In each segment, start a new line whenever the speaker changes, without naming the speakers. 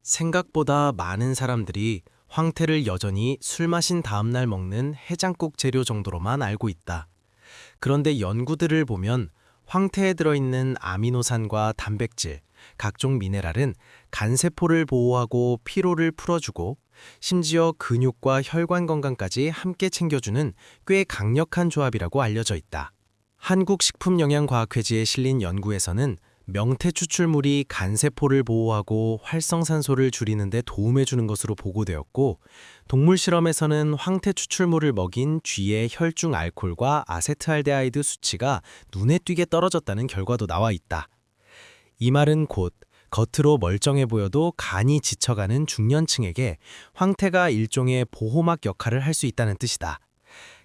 생각보다 많은 사람들이 황태를 여전히 술 마신 다음날 먹는 해장국 재료 정도로만 알고 있다. 그런데 연구들을 보면 황태에 들어있는 아미노산과 단백질, 각종 미네랄은 간세포를 보호하고 피로를 풀어주고 심지어 근육과 혈관 건강까지 함께 챙겨주는 꽤 강력한 조합이라고 알려져 있다. 한국식품영양과학회지에 실린 연구에서는 명태 추출물이 간세포를 보호하고 활성산소를 줄이는 데 도움해주는 것으로 보고되었고, 동물 실험에서는 황태 추출물을 먹인 쥐의 혈중 알코올과 아세트알데하이드 수치가 눈에 띄게 떨어졌다는 결과도 나와 있다. 이 말은 곧 겉으로 멀쩡해 보여도 간이 지쳐가는 중년층에게 황태가 일종의 보호막 역할을 할 수 있다는 뜻이다.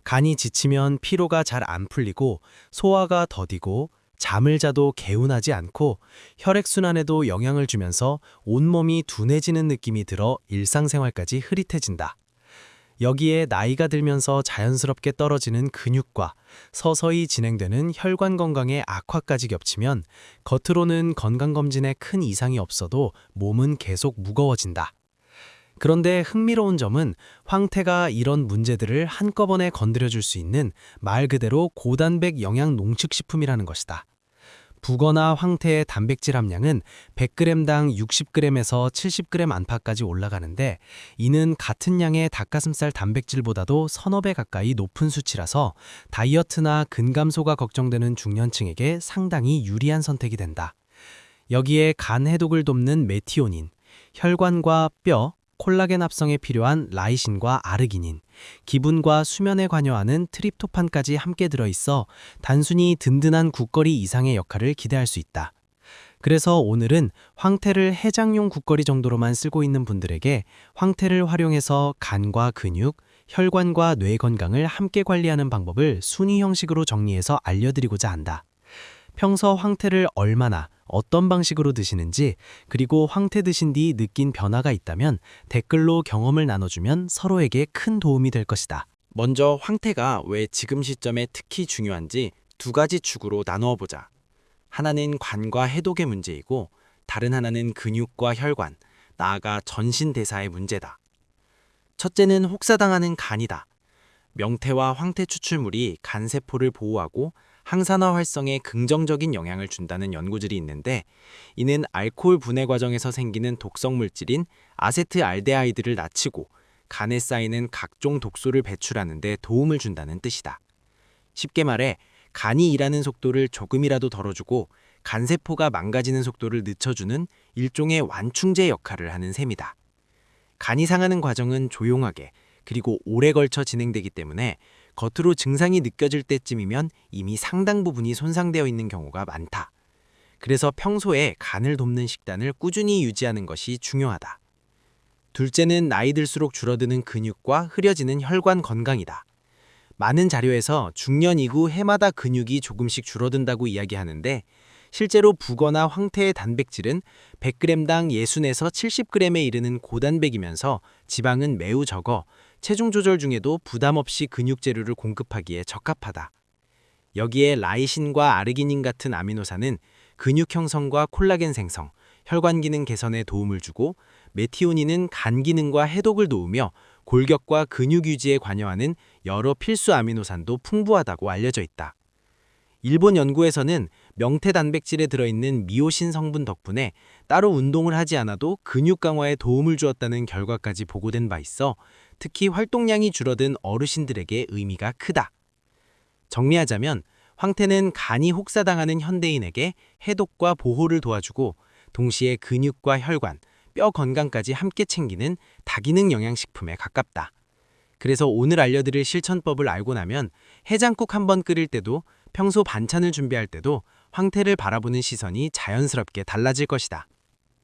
간이 지치면 피로가 잘 안 풀리고 소화가 더디고 잠을 자도 개운하지 않고 혈액순환에도 영향을 주면서 온몸이 둔해지는 느낌이 들어 일상생활까지 흐릿해진다. 여기에 나이가 들면서 자연스럽게 떨어지는 근육과 서서히 진행되는 혈관 건강의 악화까지 겹치면 겉으로는 건강검진에 큰 이상이 없어도 몸은 계속 무거워진다. 그런데 흥미로운 점은 황태가 이런 문제들을 한꺼번에 건드려줄 수 있는 말 그대로 고단백 영양 농축식품이라는 것이다. 북어나 황태의 단백질 함량은 100g당 60g에서 70g 안팎까지 올라가는데, 이는 같은 양의 닭가슴살 단백질보다도 서너 배 가까이 높은 수치라서 다이어트나 근감소가 걱정되는 중년층에게 상당히 유리한 선택이 된다. 여기에 간 해독을 돕는 메티오닌, 혈관과 뼈, 콜라겐 합성에 필요한 라이신과 아르기닌, 기분과 수면에 관여하는 트립토판까지 함께 들어있어 단순히 든든한 국거리 이상의 역할을 기대할 수 있다. 그래서 오늘은 황태를 해장용 국거리 정도로만 쓰고 있는 분들에게 황태를 활용해서 간과 근육, 혈관과 뇌 건강을 함께 관리하는 방법을 순위 형식으로 정리해서 알려드리고자 한다. 평소 황태를 얼마나 어떤 방식으로 드시는지, 그리고 황태 드신 뒤 느낀 변화가 있다면 댓글로 경험을 나눠주면 서로에게 큰 도움이 될 것이다.
먼저 황태가 왜 지금 시점에 특히 중요한지 두 가지 축으로 나누어 보자. 하나는 관과 해독의 문제이고, 다른 하나는 근육과 혈관, 나아가 전신 대사의 문제다. 첫째는 혹사당하는 간이다. 명태와 황태 추출물이 간세포를 보호하고 항산화 활성에 긍정적인 영향을 준다는 연구들이 있는데, 이는 알코올 분해 과정에서 생기는 독성 물질인 아세트알데하이드를 낮추고 간에 쌓이는 각종 독소를 배출하는 데 도움을 준다는 뜻이다. 쉽게 말해 간이 일하는 속도를 조금이라도 덜어주고 간세포가 망가지는 속도를 늦춰주는 일종의 완충제 역할을 하는 셈이다. 간이 상하는 과정은 조용하게 그리고 오래 걸쳐 진행되기 때문에 겉으로 증상이 느껴질 때쯤이면 이미 상당 부분이 손상되어 있는 경우가 많다. 그래서 평소에 간을 돕는 식단을 꾸준히 유지하는 것이 중요하다. 둘째는 나이 들수록 줄어드는 근육과 흐려지는 혈관 건강이다. 많은 자료에서 중년 이후 해마다 근육이 조금씩 줄어든다고 이야기하는데, 실제로 북어나 황태의 단백질은 100g당 60에서 70g에 이르는 고단백이면서 지방은 매우 적어 체중 조절 중에도 부담 없이 근육 재료를 공급하기에 적합하다. 여기에 라이신과 아르기닌 같은 아미노산은 근육 형성과 콜라겐 생성, 혈관 기능 개선에 도움을 주고, 메티오닌은 간 기능과 해독을 도우며 골격과 근육 유지에 관여하는 여러 필수 아미노산도 풍부하다고 알려져 있다. 일본 연구에서는 명태 단백질에 들어있는 미오신 성분 덕분에 따로 운동을 하지 않아도 근육 강화에 도움을 주었다는 결과까지 보고된 바 있어 특히 활동량이 줄어든 어르신들에게 의미가 크다. 정리하자면 황태는 간이 혹사당하는 현대인에게 해독과 보호를 도와주고, 동시에 근육과 혈관, 뼈 건강까지 함께 챙기는 다기능 영양식품에 가깝다. 그래서 오늘 알려드릴 실천법을 알고 나면 해장국 한번 끓일 때도, 평소 반찬을 준비할 때도 황태를 바라보는 시선이 자연스럽게 달라질 것이다.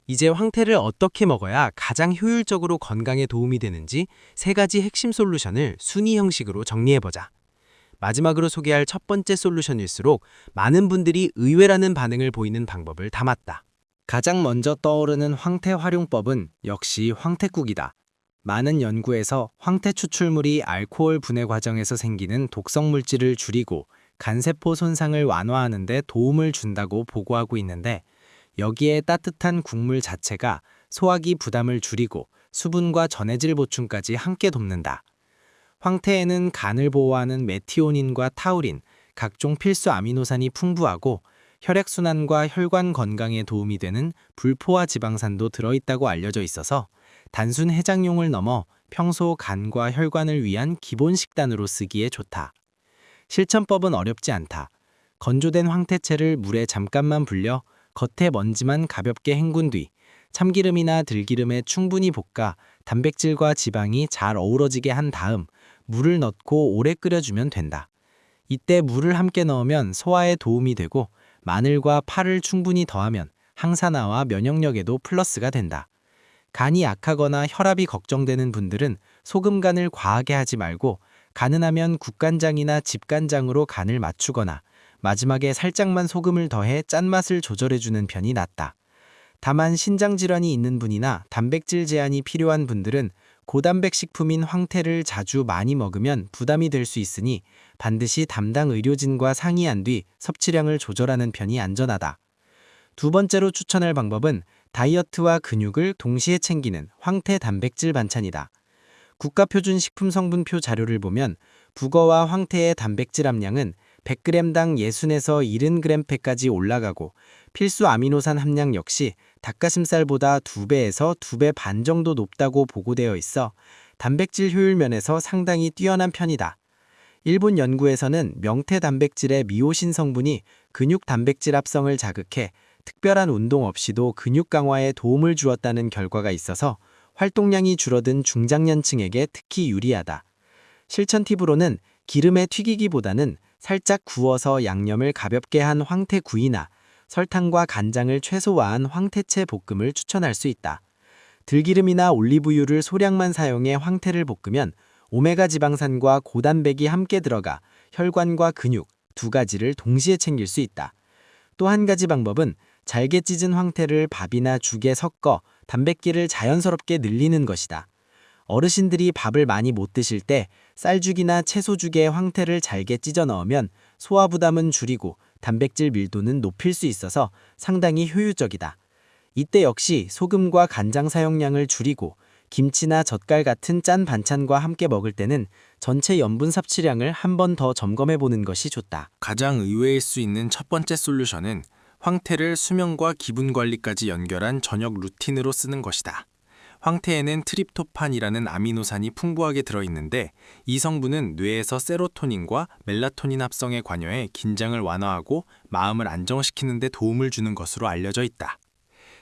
이제 황태를 어떻게 먹어야 가장 효율적으로 건강에 도움이 되는지 세 가지 핵심 솔루션을 순위 형식으로 정리해보자. 마지막으로 소개할 첫 번째 솔루션일수록 많은 분들이 의외라는 반응을 보이는 방법을 담았다. 가장 먼저 떠오르는 황태 활용법은 역시 황태국이다. 많은 연구에서 황태 추출물이 알코올 분해 과정에서 생기는 독성 물질을 줄이고 간세포 손상을 완화하는 데 도움을 준다고 보고하고 있는데, 여기에 따뜻한 국물 자체가 소화기 부담을 줄이고 수분과 전해질 보충까지 함께 돕는다. 황태에는 간을 보호하는 메티오닌과 타우린, 각종 필수 아미노산이 풍부하고 혈액순환과 혈관 건강에 도움이 되는 불포화 지방산도 들어있다고 알려져 있어서 단순 해장용을 넘어 평소 간과 혈관을 위한 기본 식단으로 쓰기에 좋다. 실천법은 어렵지 않다. 건조된 황태채를 물에 잠깐만 불려 겉에 먼지만 가볍게 헹군 뒤 참기름이나 들기름에 충분히 볶아 단백질과 지방이 잘 어우러지게 한 다음 물을 넣고 오래 끓여주면 된다. 이때 물을 함께 넣으면 소화에 도움이 되고 마늘과 파를 충분히 더하면 항산화와 면역력에도 플러스가 된다. 간이 약하거나 혈압이 걱정되는 분들은 소금 간을 과하게 하지 말고 가능하면 국간장이나 집간장으로 간을 맞추거나 마지막에 살짝만 소금을 더해 짠맛을 조절해주는 편이 낫다. 다만 신장질환이 있는 분이나 단백질 제한이 필요한 분들은 고단백 식품인 황태를 자주 많이 먹으면 부담이 될 수 있으니 반드시 담당 의료진과 상의한 뒤 섭취량을 조절하는 편이 안전하다. 두 번째로 추천할 방법은 다이어트와 근육을 동시에 챙기는 황태 단백질 반찬이다. 국가표준 식품성분표 자료를 보면 북어와 황태의 단백질 함량은 100g당 60에서 70g까지 올라가고 필수 아미노산 함량 역시 닭가슴살보다 2배에서 2배 반 정도 높다고 보고되어 있어 단백질 효율 면에서 상당히 뛰어난 편이다. 일본 연구에서는 명태 단백질의 미오신 성분이 근육 단백질 합성을 자극해 특별한 운동 없이도 근육 강화에 도움을 주었다는 결과가 있어서 활동량이 줄어든 중장년층에게 특히 유리하다. 실천 팁으로는 기름에 튀기기보다는 살짝 구워서 양념을 가볍게 한 황태구이나 설탕과 간장을 최소화한 황태채 볶음을 추천할 수 있다. 들기름이나 올리브유를 소량만 사용해 황태를 볶으면 오메가 지방산과 고단백이 함께 들어가 혈관과 근육 두 가지를 동시에 챙길 수 있다. 또 한 가지 방법은 잘게 찢은 황태를 밥이나 죽에 섞어 단백질을 자연스럽게 늘리는 것이다. 어르신들이 밥을 많이 못 드실 때 쌀죽이나 채소죽에 황태를 잘게 찢어 넣으면 소화 부담은 줄이고 단백질 밀도는 높일 수 있어서 상당히 효율적이다. 이때 역시 소금과 간장 사용량을 줄이고 김치나 젓갈 같은 짠 반찬과 함께 먹을 때는 전체 염분 섭취량을 한 번 더 점검해 보는 것이 좋다.
가장 의외일 수 있는 첫 번째 솔루션은 황태를 수면과 기분 관리까지 연결한 저녁 루틴으로 쓰는 것이다. 황태에는 트립토판이라는 아미노산이 풍부하게 들어있는데 이 성분은 뇌에서 세로토닌과 멜라토닌 합성에 관여해 긴장을 완화하고 마음을 안정시키는 데 도움을 주는 것으로 알려져 있다.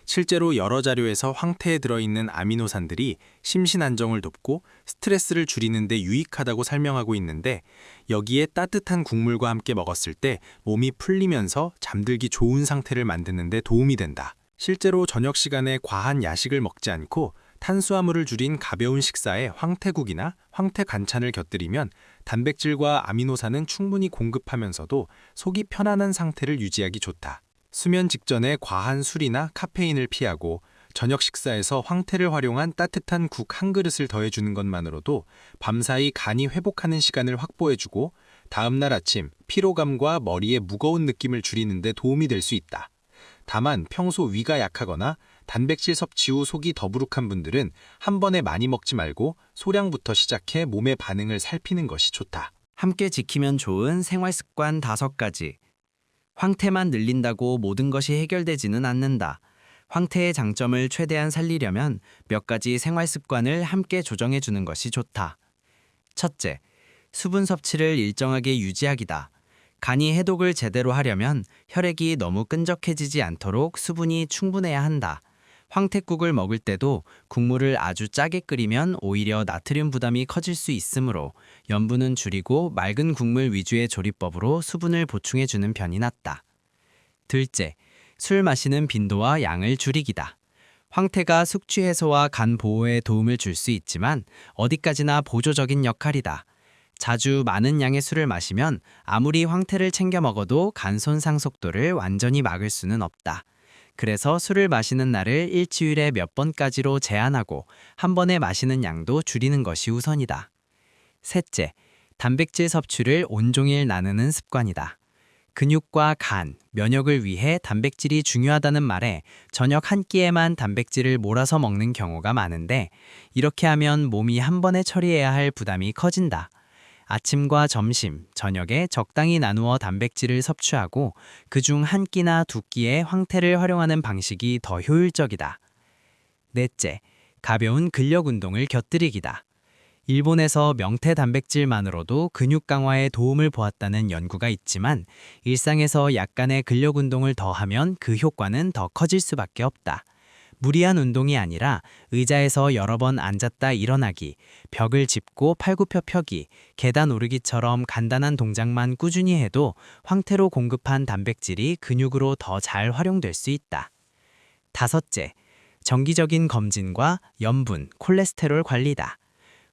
실제로 여러 자료에서 황태에 들어있는 아미노산들이 심신 안정을 돕고 스트레스를 줄이는 데 유익하다고 설명하고 있는데 여기에 따뜻한 국물과 함께 먹었을 때 몸이 풀리면서 잠들기 좋은 상태를 만드는 데 도움이 된다. 실제로 저녁 시간에 과한 야식을 먹지 않고 탄수화물을 줄인 가벼운 식사에 황태국이나 황태 간찬을 곁들이면 단백질과 아미노산은 충분히 공급하면서도 속이 편안한 상태를 유지하기 좋다. 수면 직전에 과한 술이나 카페인을 피하고 저녁 식사에서 황태를 활용한 따뜻한 국 한 그릇을 더해주는 것만으로도 밤사이 간이 회복하는 시간을 확보해주고 다음날 아침 피로감과 머리의 무거운 느낌을 줄이는 데 도움이 될 수 있다. 다만 평소 위가 약하거나 단백질 섭취 후 속이 더부룩한 분들은 한 번에 많이 먹지 말고 소량부터 시작해 몸의 반응을 살피는 것이 좋다.
함께 지키면 좋은 생활 습관 5가지. 황태만 늘린다고 모든 것이 해결되지는 않는다. 황태의 장점을 최대한 살리려면 몇 가지 생활 습관을 함께 조정해 주는 것이 좋다. 첫째, 수분 섭취를 일정하게 유지하기다. 간이 해독을 제대로 하려면 혈액이 너무 끈적해지지 않도록 수분이 충분해야 한다. 황태국을 먹을 때도 국물을 아주 짜게 끓이면 오히려 나트륨 부담이 커질 수 있으므로 염분은 줄이고 맑은 국물 위주의 조리법으로 수분을 보충해주는 편이 낫다. 둘째, 술 마시는 빈도와 양을 줄이기다. 황태가 숙취 해소와 간 보호에 도움을 줄 수 있지만 어디까지나 보조적인 역할이다. 자주 많은 양의 술을 마시면 아무리 황태를 챙겨 먹어도 간 손상 속도를 완전히 막을 수는 없다. 그래서 술을 마시는 날을 일주일에 몇 번까지로 제한하고 한 번에 마시는 양도 줄이는 것이 우선이다. 셋째, 단백질 섭취를 온종일 나누는 습관이다. 근육과 간, 면역을 위해 단백질이 중요하다는 말에 저녁 한 끼에만 단백질을 몰아서 먹는 경우가 많은데 이렇게 하면 몸이 한 번에 처리해야 할 부담이 커진다. 아침과 점심, 저녁에 적당히 나누어 단백질을 섭취하고 그중 한 끼나 두 끼의 황태를 활용하는 방식이 더 효율적이다. 넷째, 가벼운 근력 운동을 곁들이기다. 일본에서 명태 단백질만으로도 근육 강화에 도움을 보았다는 연구가 있지만 일상에서 약간의 근력 운동을 더하면 그 효과는 더 커질 수밖에 없다. 무리한 운동이 아니라 의자에서 여러 번 앉았다 일어나기, 벽을 짚고 팔굽혀 펴기, 계단 오르기처럼 간단한 동작만 꾸준히 해도 황태로 공급한 단백질이 근육으로 더 잘 활용될 수 있다. 다섯째, 정기적인 검진과 염분, 콜레스테롤 관리다.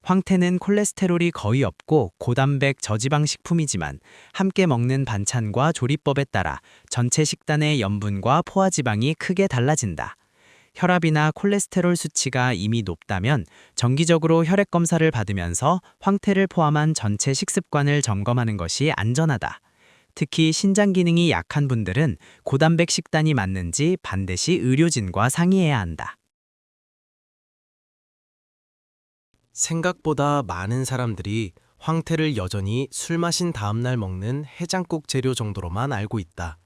황태는 콜레스테롤이 거의 없고 고단백 저지방 식품이지만 함께 먹는 반찬과 조리법에 따라 전체 식단의 염분과 포화지방이 크게 달라진다. 혈압이나 콜레스테롤 수치가 이미 높다면 정기적으로 혈액 검사를 받으면서 황태를 포함한 전체 식습관을 점검하는 것이 안전하다. 특히 신장 기능이 약한 분들은 고단백 식단이 맞는지 반드시 의료진과 상의해야 한다.
생각보다 많은 사람들이 황태를 여전히 술 마신 다음날 먹는 해장국 재료 정도로만 알고 있다.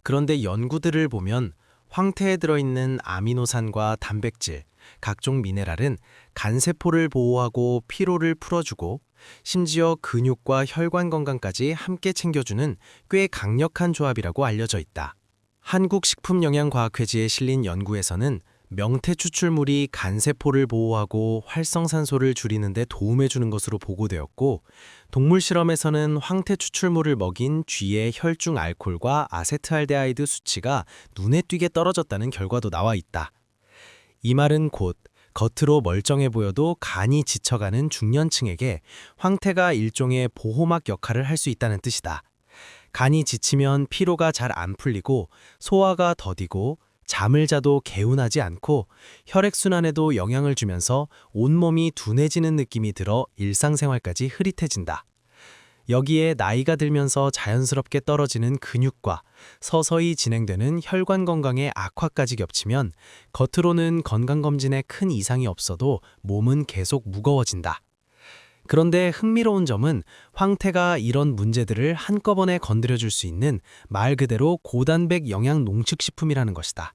그런데 연구들을 보면 황태에 들어있는 아미노산과 단백질, 각종 미네랄은 간세포를 보호하고 피로를 풀어주고 심지어 근육과 혈관 건강까지 함께 챙겨주는 꽤 강력한 조합이라고 알려져 있다. 한국식품영양과학회지에 실린 연구에서는 명태 추출물이 간세포를 보호하고 활성산소를 줄이는 데 도움해주는 것으로 보고되었고, 동물 실험에서는 황태 추출물을 먹인 쥐의 혈중 알코올과 아세트알데하이드 수치가 눈에 띄게 떨어졌다는 결과도 나와 있다. 이 말은 곧 겉으로 멀쩡해 보여도 간이 지쳐가는 중년층에게 황태가 일종의 보호막 역할을 할 수 있다는 뜻이다. 간이 지치면 피로가 잘 안 풀리고 소화가 더디고 잠을 자도 개운하지 않고 혈액순환에도 영향을 주면서 온몸이 둔해지는 느낌이 들어 일상생활까지 흐릿해진다. 여기에 나이가 들면서 자연스럽게 떨어지는 근육과 서서히 진행되는 혈관 건강의 악화까지 겹치면 겉으로는 건강검진에 큰 이상이 없어도 몸은 계속 무거워진다. 그런데 흥미로운 점은 황태가 이런 문제들을 한꺼번에 건드려줄 수 있는 말 그대로 고단백 영양 농축식품이라는 것이다.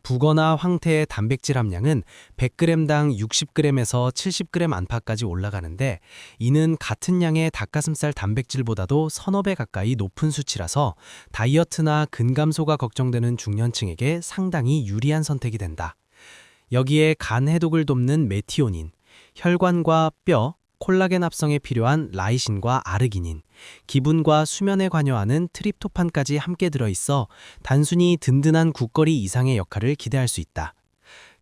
북어나 황태의 단백질 함량은 100g당 60g에서 70g 안팎까지 올라가는데 이는 같은 양의 닭가슴살 단백질보다도 서너 배 가까이 높은 수치라서 다이어트나 근감소가 걱정되는 중년층에게 상당히 유리한 선택이 된다. 여기에 간 해독을 돕는 메티오닌, 혈관과 뼈, 콜라겐 합성에 필요한 라이신과 아르기닌, 기분과 수면에 관여하는 트립토판까지 함께 들어있어 단순히 든든한 국거리 이상의 역할을 기대할 수 있다.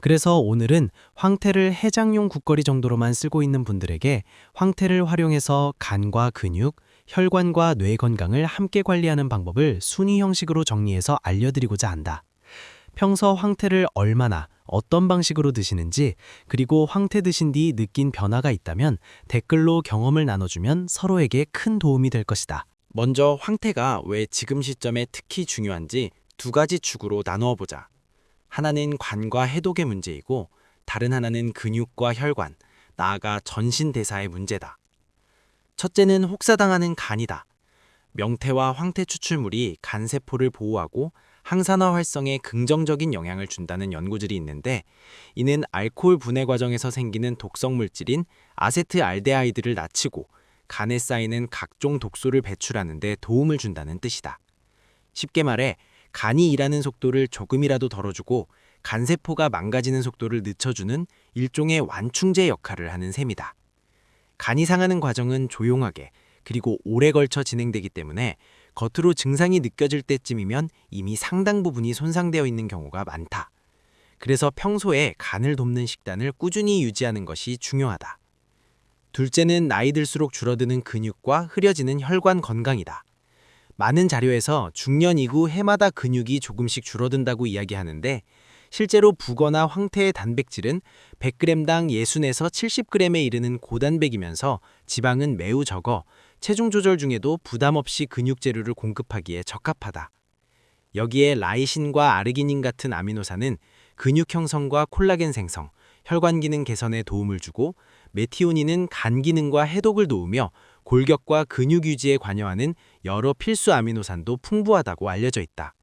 그래서 오늘은 황태를 해장용 국거리 정도로만 쓰고 있는 분들에게 황태를 활용해서 간과 근육, 혈관과 뇌 건강을 함께 관리하는 방법을 순위 형식으로 정리해서 알려드리고자 한다. 평소 황태를 얼마나 어떤 방식으로 드시는지, 그리고 황태 드신 뒤 느낀 변화가 있다면 댓글로 경험을 나눠주면 서로에게 큰 도움이 될 것이다.
먼저 황태가 왜 지금 시점에 특히 중요한지 두 가지 축으로 나누어 보자. 하나는 관과 해독의 문제이고 다른 하나는 근육과 혈관, 나아가 전신 대사의 문제다. 첫째는 혹사당하는 간이다. 명태와 황태 추출물이 간세포를 보호하고 항산화 활성에 긍정적인 영향을 준다는 연구들이 있는데 이는 알코올 분해 과정에서 생기는 독성 물질인 아세트알데하이드를 낮추고 간에 쌓이는 각종 독소를 배출하는 데 도움을 준다는 뜻이다. 쉽게 말해 간이 일하는 속도를 조금이라도 덜어주고 간세포가 망가지는 속도를 늦춰주는 일종의 완충제 역할을 하는 셈이다. 간이 상하는 과정은 조용하게 그리고 오래 걸쳐 진행되기 때문에 겉으로 증상이 느껴질 때쯤이면 이미 상당 부분이 손상되어 있는 경우가 많다. 그래서 평소에 간을 돕는 식단을 꾸준히 유지하는 것이 중요하다. 둘째는 나이 들수록 줄어드는 근육과 흐려지는 혈관 건강이다. 많은 자료에서 중년 이후 해마다 근육이 조금씩 줄어든다고 이야기하는데 실제로 북어나 황태의 단백질은 100g당 60에서 70g에 이르는 고단백이면서 지방은 매우 적어 체중 조절 중에도 부담 없이 근육 재료를 공급하기에 적합하다. 여기에 라이신과 아르기닌 같은 아미노산은 근육 형성과 콜라겐 생성, 혈관 기능 개선에 도움을 주고 메티오닌은 간 기능과 해독을 도우며 골격과 근육 유지에 관여하는 여러 필수 아미노산도 풍부하다고 알려져 있다.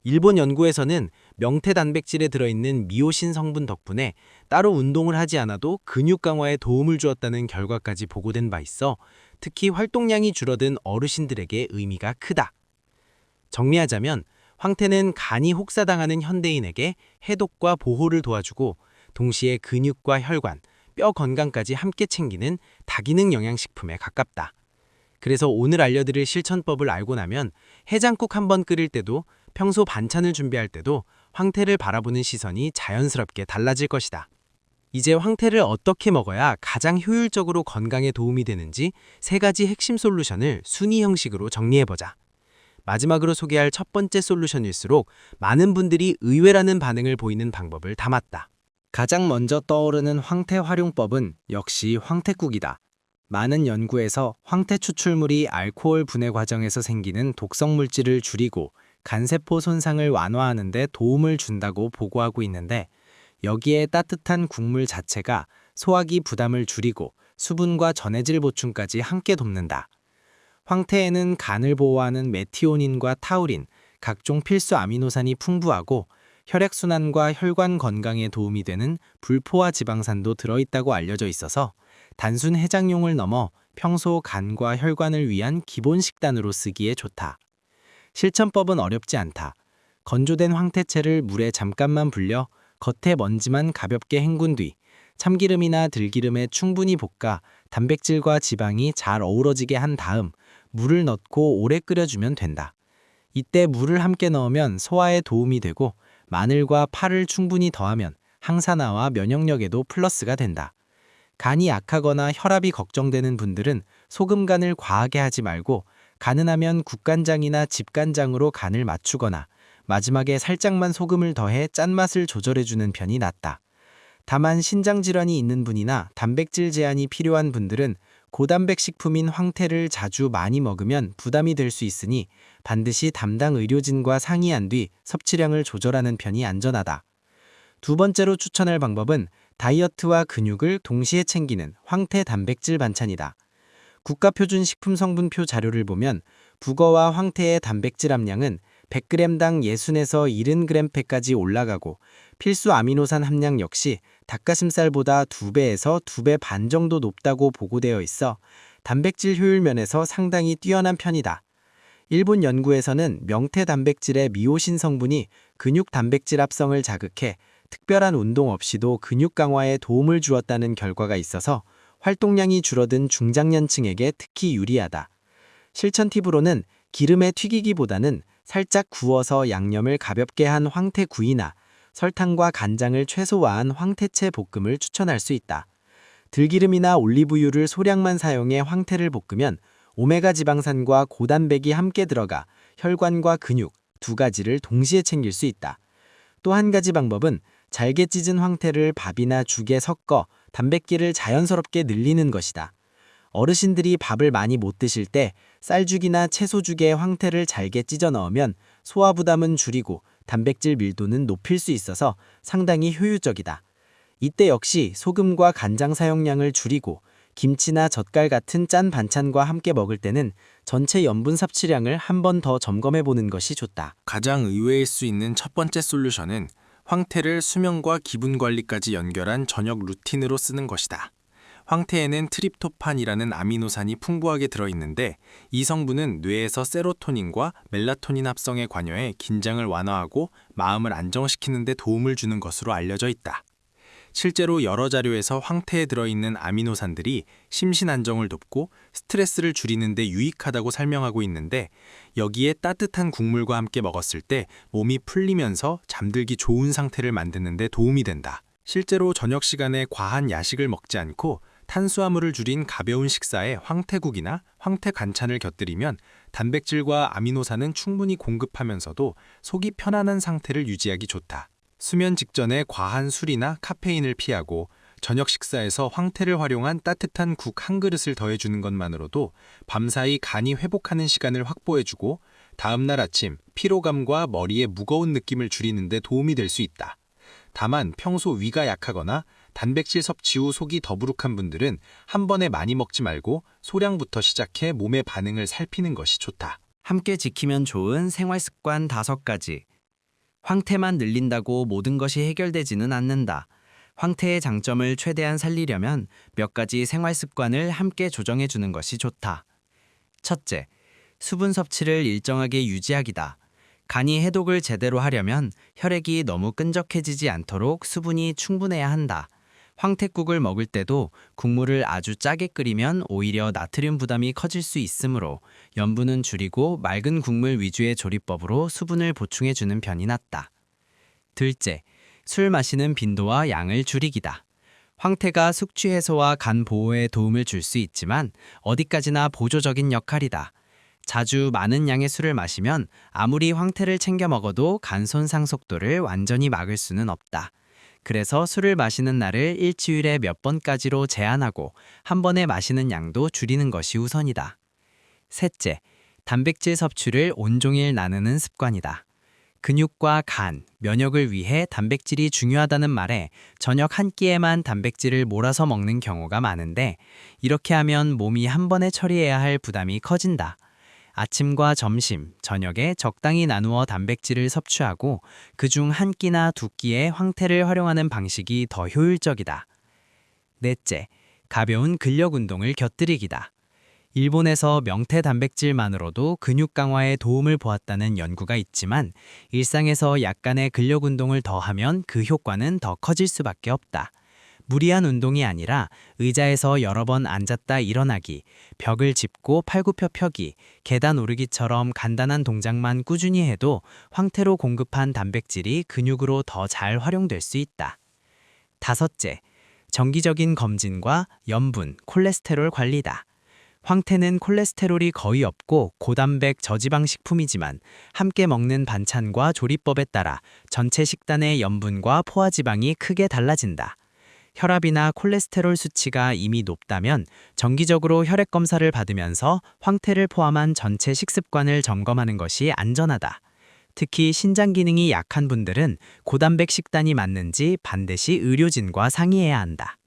일본 연구에서는 명태 단백질에 들어있는 미오신 성분 덕분에 따로 운동을 하지 않아도 근육 강화에 도움을 주었다는 결과까지 보고된 바 있어 특히 활동량이 줄어든 어르신들에게 의미가 크다. 정리하자면 황태는 간이 혹사당하는 현대인에게 해독과 보호를 도와주고 동시에 근육과 혈관, 뼈 건강까지 함께 챙기는 다기능 영양식품에 가깝다. 그래서 오늘 알려드릴 실천법을 알고 나면 해장국 한번 끓일 때도 평소 반찬을 준비할 때도 황태를 바라보는 시선이 자연스럽게 달라질 것이다. 이제 황태를 어떻게 먹어야 가장 효율적으로 건강에 도움이 되는지 3가지 핵심 솔루션을 순위 형식으로 정리해보자. 마지막으로 소개할 첫 번째 솔루션일수록 많은 분들이 의외라는 반응을 보이는 방법을 담았다.
가장 먼저 떠오르는 황태 활용법은 역시 황태국이다. 많은 연구에서 황태 추출물이 알코올 분해 과정에서 생기는 독성 물질을 줄이고 간세포 손상을 완화하는 데 도움을 준다고 보고하고 있는데 여기에 따뜻한 국물 자체가 소화기 부담을 줄이고 수분과 전해질 보충까지 함께 돕는다. 황태에는 간을 보호하는 메티오닌과 타우린, 각종 필수 아미노산이 풍부하고 혈액순환과 혈관 건강에 도움이 되는 불포화 지방산도 들어있다고 알려져 있어서 단순 해장용을 넘어 평소 간과 혈관을 위한 기본 식단으로 쓰기에 좋다. 실천법은 어렵지 않다. 건조된 황태채를 물에 잠깐만 불려 겉에 먼지만 가볍게 헹군 뒤 참기름이나 들기름에 충분히 볶아 단백질과 지방이 잘 어우러지게 한 다음 물을 넣고 오래 끓여주면 된다. 이때 물을 함께 넣으면 소화에 도움이 되고 마늘과 파를 충분히 더하면 항산화와 면역력에도 플러스가 된다. 간이 약하거나 혈압이 걱정되는 분들은 소금 간을 과하게 하지 말고 가능하면 국간장이나 집간장으로 간을 맞추거나 마지막에 살짝만 소금을 더해 짠맛을 조절해주는 편이 낫다. 다만 신장질환이 있는 분이나 단백질 제한이 필요한 분들은 고단백 식품인 황태를 자주 많이 먹으면 부담이 될 수 있으니 반드시 담당 의료진과 상의한 뒤 섭취량을 조절하는 편이 안전하다. 두 번째로 추천할 방법은 다이어트와 근육을 동시에 챙기는 황태 단백질 반찬이다. 국가표준 식품성분표 자료를 보면 북어와 황태의 단백질 함량은 100g당 60에서 70g까지 올라가고 필수 아미노산 함량 역시 닭가슴살보다 2배에서 2배 반 정도 높다고 보고되어 있어 단백질 효율 면에서 상당히 뛰어난 편이다. 일본 연구에서는 명태 단백질의 미오신 성분이 근육 단백질 합성을 자극해 특별한 운동 없이도 근육 강화에 도움을 주었다는 결과가 있어서 활동량이 줄어든 중장년층에게 특히 유리하다. 실천 팁으로는 기름에 튀기기보다는 살짝 구워서 양념을 가볍게 한 황태구이나 설탕과 간장을 최소화한 황태채 볶음을 추천할 수 있다. 들기름이나 올리브유를 소량만 사용해 황태를 볶으면 오메가 지방산과 고단백이 함께 들어가 혈관과 근육 두 가지를 동시에 챙길 수 있다. 또 한 가지 방법은 잘게 찢은 황태를 밥이나 죽에 섞어 단백질을 자연스럽게 늘리는 것이다. 어르신들이 밥을 많이 못 드실 때 쌀죽이나 채소죽에 황태를 잘게 찢어 넣으면 소화 부담은 줄이고 단백질 밀도는 높일 수 있어서 상당히 효율적이다. 이때 역시 소금과 간장 사용량을 줄이고 김치나 젓갈 같은 짠 반찬과 함께 먹을 때는 전체 염분 섭취량을 한 번 더 점검해 보는 것이 좋다. 가장 의외일 수 있는 첫 번째 솔루션은 황태를 수면과 기분 관리까지 연결한 저녁 루틴으로 쓰는 것이다. 황태에는 트립토판이라는 아미노산이 풍부하게 들어있는데 이 성분은 뇌에서 세로토닌과 멜라토닌 합성에 관여해 긴장을 완화하고 마음을 안정시키는 데 도움을 주는 것으로 알려져 있다. 실제로 여러 자료에서 황태에 들어있는 아미노산들이 심신 안정을 돕고 스트레스를 줄이는 데 유익하다고 설명하고 있는데 여기에 따뜻한 국물과 함께 먹었을 때 몸이 풀리면서 잠들기 좋은 상태를 만드는 데 도움이 된다. 실제로 저녁 시간에 과한 야식을 먹지 않고 탄수화물을 줄인 가벼운 식사에 황태국이나 황태 간찬을 곁들이면 단백질과 아미노산은 충분히 공급하면서도 속이 편안한 상태를 유지하기 좋다. 수면 직전에 과한 술이나 카페인을 피하고 저녁 식사에서 황태를 활용한 따뜻한 국 한 그릇을 더해주는 것만으로도 밤사이 간이 회복하는 시간을 확보해주고 다음날 아침 피로감과 머리의 무거운 느낌을 줄이는 데 도움이 될 수 있다. 다만 평소 위가 약하거나 단백질 섭취 후 속이 더부룩한 분들은 한 번에 많이 먹지 말고 소량부터 시작해 몸의 반응을 살피는 것이 좋다.
함께 지키면 좋은 생활 습관 5가지. 황태만 늘린다고 모든 것이 해결되지는 않는다. 황태의 장점을 최대한 살리려면 몇 가지 생활 습관을 함께 조정해 주는 것이 좋다. 첫째, 수분 섭취를 일정하게 유지하기다. 간이 해독을 제대로 하려면 혈액이 너무 끈적해지지 않도록 수분이 충분해야 한다. 황태국을 먹을 때도 국물을 아주 짜게 끓이면 오히려 나트륨 부담이 커질 수 있으므로 염분은 줄이고 맑은 국물 위주의 조리법으로 수분을 보충해 주는 편이 낫다. 둘째, 술 마시는 빈도와 양을 줄이기다. 황태가 숙취 해소와 간 보호에 도움을 줄 수 있지만 어디까지나 보조적인 역할이다. 자주 많은 양의 술을 마시면 아무리 황태를 챙겨 먹어도 간 손상 속도를 완전히 막을 수는 없다. 그래서 술을 마시는 날을 일주일에 몇 번까지로 제한하고 한 번에 마시는 양도 줄이는 것이 우선이다. 셋째, 단백질 섭취를 온종일 나누는 습관이다. 근육과 간, 면역을 위해 단백질이 중요하다는 말에 저녁 한 끼에만 단백질을 몰아서 먹는 경우가 많은데 이렇게 하면 몸이 한 번에 처리해야 할 부담이 커진다. 아침과 점심, 저녁에 적당히 나누어 단백질을 섭취하고 그중 한 끼나 두 끼에 황태를 활용하는 방식이 더 효율적이다. 넷째, 가벼운 근력 운동을 곁들이기다. 일본에서 명태 단백질만으로도 근육 강화에 도움을 보았다는 연구가 있지만 일상에서 약간의 근력 운동을 더하면 그 효과는 더 커질 수밖에 없다. 무리한 운동이 아니라 의자에서 여러 번 앉았다 일어나기, 벽을 짚고 팔굽혀 펴기, 계단 오르기처럼 간단한 동작만 꾸준히 해도 황태로 공급한 단백질이 근육으로 더 잘 활용될 수 있다. 다섯째, 정기적인 검진과 염분, 콜레스테롤 관리다. 황태는 콜레스테롤이 거의 없고 고단백 저지방 식품이지만 함께 먹는 반찬과 조리법에 따라 전체 식단의 염분과 포화지방이 크게 달라진다. 혈압이나 콜레스테롤 수치가 이미 높다면 정기적으로 혈액 검사를 받으면서 황태를 포함한 전체 식습관을 점검하는 것이 안전하다. 특히 신장 기능이 약한 분들은 고단백 식단이 맞는지 반드시 의료진과 상의해야 한다.